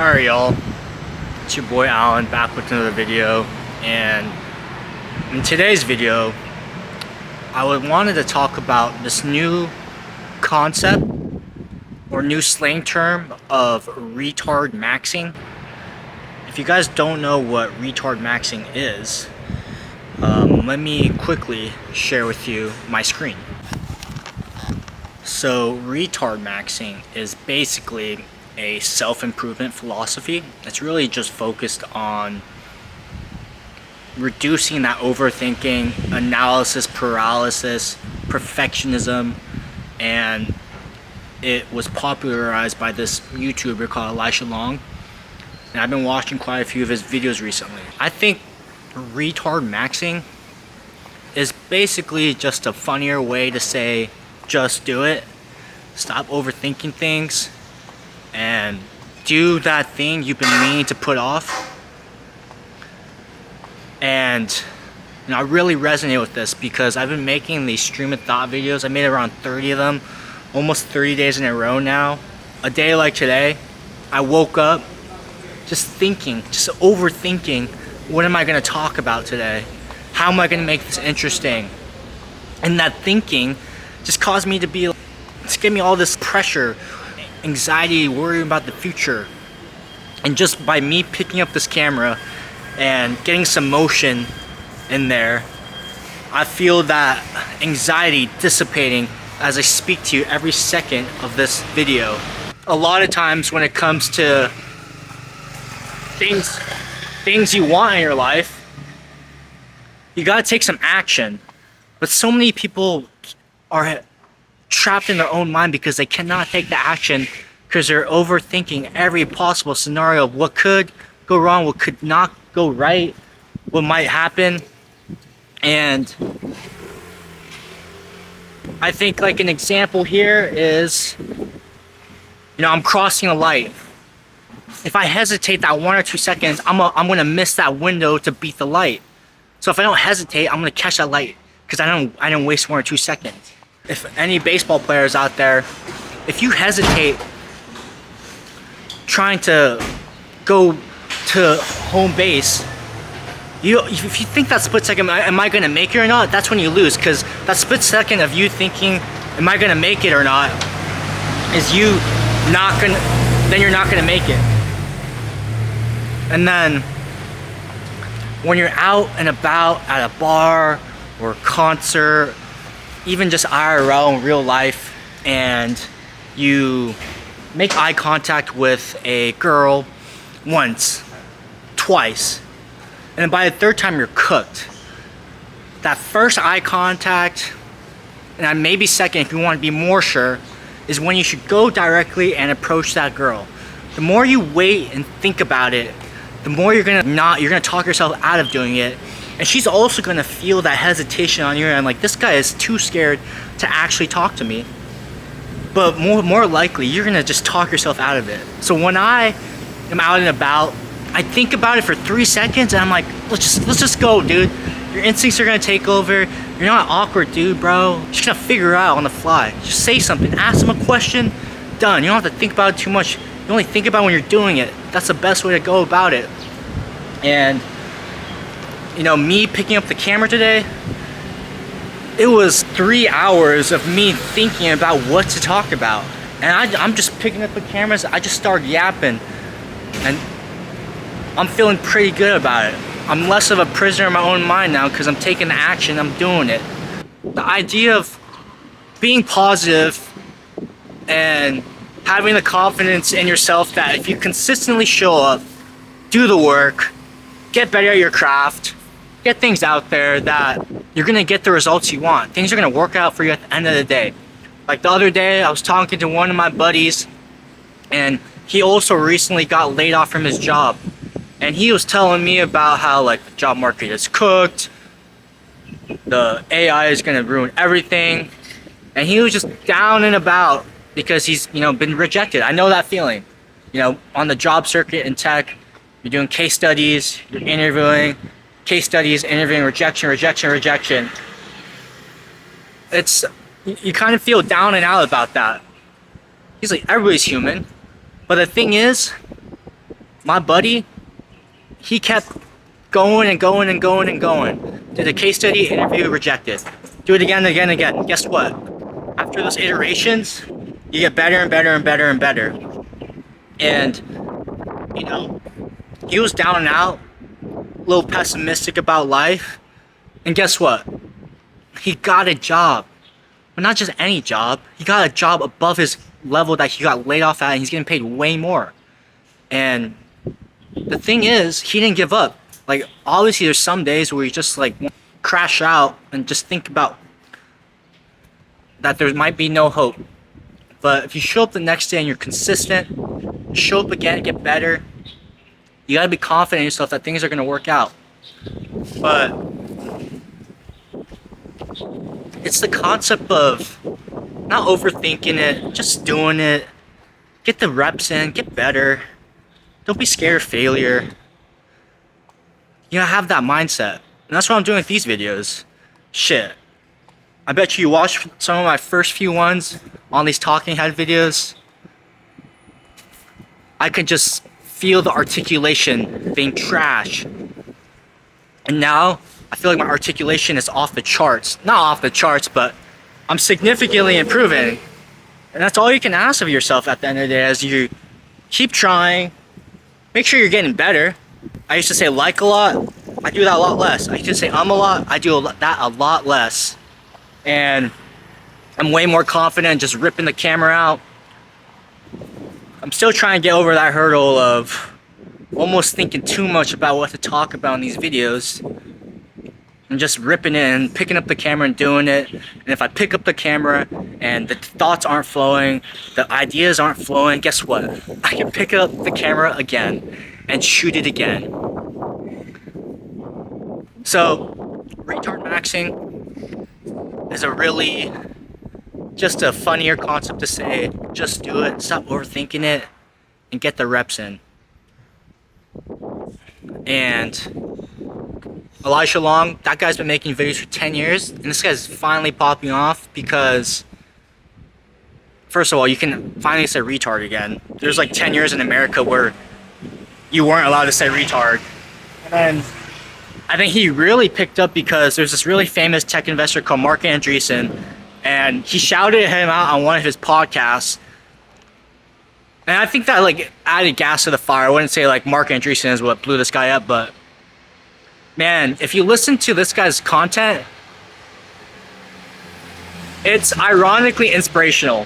Alright y'all, it's your boy Alan back with another video, and in today's video wanted to talk about this new concept or new slang term of retard maxing. If you guys don't know what retard maxing is, let me quickly share with you my screen. So retard maxing is basically a self-improvement philosophy. It's really just focused on reducing that overthinking, analysis paralysis, perfectionism, and it was popularized by this YouTuber called Elisha Long, and I've been watching quite a few of his videos recently. I think retard maxing is basically just a funnier way to say just do it, stop overthinking things, and do that thing you've been meaning to put off. And I really resonate with this because I've been making these stream of thought videos. I made around 30 of them, almost 30 days in a row now. A day like today, I woke up just thinking, just overthinking, what am I going to talk about today? How am I going to make this interesting? And that thinking just caused me to just give me all this pressure, anxiety, worrying about the future. And just by me picking up this camera and getting some motion in there, I feel that anxiety dissipating as I speak to you every second of this video. A lot of times when it comes to things you want in your life, you gotta take some action. But so many people are trapped in their own mind because they cannot take the action because they're overthinking every possible scenario of what could go wrong, what could not go right, what might happen. And I think like an example here is, I'm crossing a light. If I hesitate that 1 or 2 seconds, I'm gonna miss that window to beat the light. So if I don't hesitate, I'm gonna catch that light because I didn't waste 1 or 2 seconds. If any baseball players out there, if you hesitate trying to go to home base, if you think that split second, am I gonna make it or not? That's when you lose, because that split second of you thinking, am I gonna make it or not, is you're not gonna make it. And then when you're out and about at a bar or a concert, even just IRL in real life, and you make eye contact with a girl once, twice, and then by the third time you're cooked. That first eye contact, and then maybe second if you want to be more sure, is when you should go directly and approach that girl. The more you wait and think about it, the more you're gonna talk yourself out of doing it. And she's also gonna feel that hesitation on your end, like this guy is too scared to actually talk to me. But more likely, you're gonna just talk yourself out of it. So when I am out and about, I think about it for 3 seconds, and I'm like, let's just go, dude. Your instincts are gonna take over. You're not an awkward dude, bro. You're just gonna figure it out on the fly. Just say something, ask them a question, done. You don't have to think about it too much. You only think about it when you're doing it. That's the best way to go about it. And me picking up the camera today, it was 3 hours of me thinking about what to talk about. And I'm just picking up the cameras, I just start yapping. And I'm feeling pretty good about it. I'm less of a prisoner in my own mind now because I'm taking the action, I'm doing it. The idea of being positive and having the confidence in yourself that if you consistently show up, do the work, get better at your craft, get things out there, that you're gonna get the results you want. Things are gonna work out for you at the end of the day. Like the other day, I was talking to one of my buddies, and he also recently got laid off from his job. And he was telling me about how like the job market is cooked, the AI is gonna ruin everything. And he was just down and about because he's, been rejected. I know that feeling. On the job circuit in tech, you're doing case studies, you're interviewing, case studies, interviewing, rejection. You kind of feel down and out about that. He's like, everybody's human. But the thing is, My buddy, he kept going and going and going and going. Did a case study, interview, rejected. Do it again and again and again. Guess what? After those iterations, you get better and better and better and better. And, you know, he was down and out, a little pessimistic about life. And guess what? He got a job. But not just any job. He got a job above his level that he got laid off at, and he's getting paid way more. And the thing is, he didn't give up. Like, obviously there's some days where you just like crash out and just think about that there might be no hope. But if you show up the next day and you're consistent, show up again and get better, you gotta be confident in yourself that things are gonna work out. But it's the concept of not overthinking it, just doing it. Get the reps in, get better. Don't be scared of failure. You know, have that mindset. And that's what I'm doing with these videos. Shit. I bet you watched some of my first few ones on these talking head videos. I could just feel the articulation being trash. And now, I feel like my articulation is off the charts. Not off the charts, but I'm significantly improving. And that's all you can ask of yourself at the end of the day, as you keep trying. Make sure you're getting better. I used to say like a lot. I do that a lot less. I used to say a lot. I do that a lot less. And I'm way more confident just ripping the camera out. I'm still trying to get over that hurdle of almost thinking too much about what to talk about in these videos. And just ripping it and picking up the camera and doing it. And if I pick up the camera and the thoughts aren't flowing, the ideas aren't flowing, guess what? I can pick up the camera again and shoot it again. So, retard maxing is a really, just a funnier concept to say. Just do it, stop overthinking it, and get the reps in. And Elisha Long, that guy's been making videos for 10 years, and this guy's finally popping off because, first of all, you can finally say retard again. There's like 10 years in America where you weren't allowed to say retard. And then I think he really picked up because there's this really famous tech investor called Mark Andreessen, and he shouted him out on one of his podcasts. And I think that like added gas to the fire. I wouldn't say like Mark Andreessen is what blew this guy up, but man, if you listen to this guy's content, it's ironically inspirational.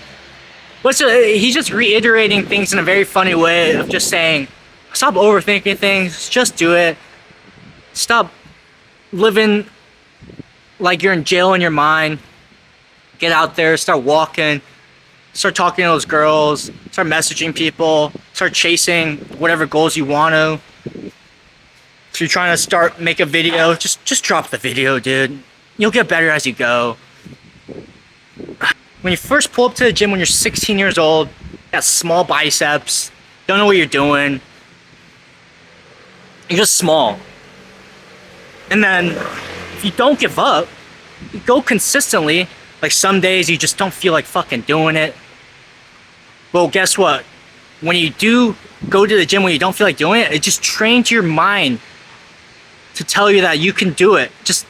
But he's just reiterating things in a very funny way of just saying, stop overthinking things, just do it. Stop living like you're in jail in your mind. Get out there, start walking, start talking to those girls, start messaging people, start chasing whatever goals you want to. If you're trying to make a video, just drop the video, dude. You'll get better as you go. When you first pull up to the gym when you're 16 years old, you got small biceps, don't know what you're doing. You're just small. And then, if you don't give up, you go consistently. Like some days you just don't feel like fucking doing it. Well, guess what? When you do go to the gym when you don't feel like doing it, it just trains your mind to tell you that you can do it. Just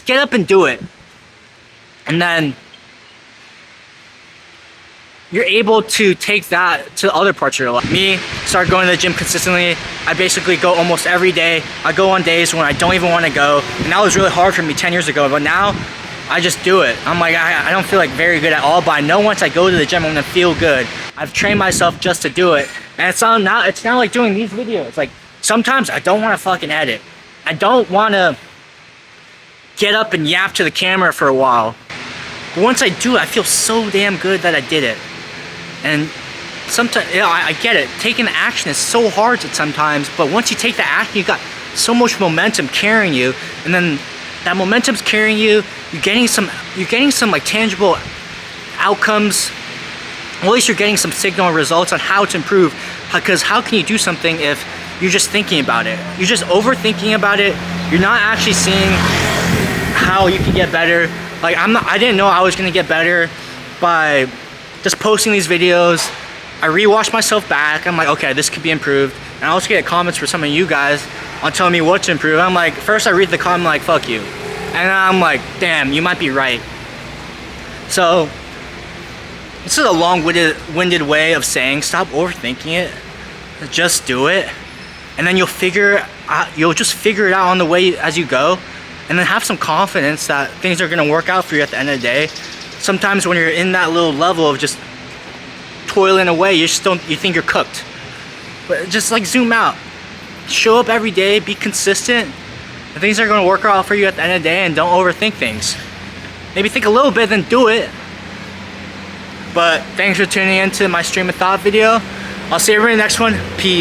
get up and do it. And then you're able to take that to other parts of your life. Me, start going to the gym consistently. I basically go almost every day. I go on days when I don't even want to go. And that was really hard for me 10 years ago, but now I just do it. I'm like, I don't feel like very good at all, but I know once I go to the gym, I'm gonna feel good. I've trained myself just to do it. And it's not like doing these videos. Like, sometimes I don't want to fucking edit. I don't want to get up and yap to the camera for a while. But once I do it, I feel so damn good that I did it. And sometimes, you know, I get it. Taking the action is so hard sometimes, but once you take the action, you got so much momentum carrying you, and then that momentum's carrying you. You're getting some like tangible outcomes. Well, at least you're getting some signal and results on how to improve. Because how can you do something if you're just thinking about it? You're just overthinking about it. You're not actually seeing how you can get better. Like I didn't know I was gonna get better by just posting these videos I rewash myself back. I'm like, okay, this could be improved. And I also get comments for some of you guys on telling me what to improve. I'm like, first I read the comment, I'm like, fuck you. And I'm like, damn, you might be right. So, this is a long-winded way of saying, stop overthinking it. Just do it. And then you'll just figure it out on the way as you go. And then have some confidence that things are gonna work out for you at the end of the day. Sometimes when you're in that little level of just toiling away, you think you're cooked. But just like zoom out. Show up every day, be consistent, and things are gonna work out for you at the end of the day, and don't overthink things. Maybe think a little bit, then do it. But thanks for tuning in to my stream of thought video. I'll see you in the next one. Peace.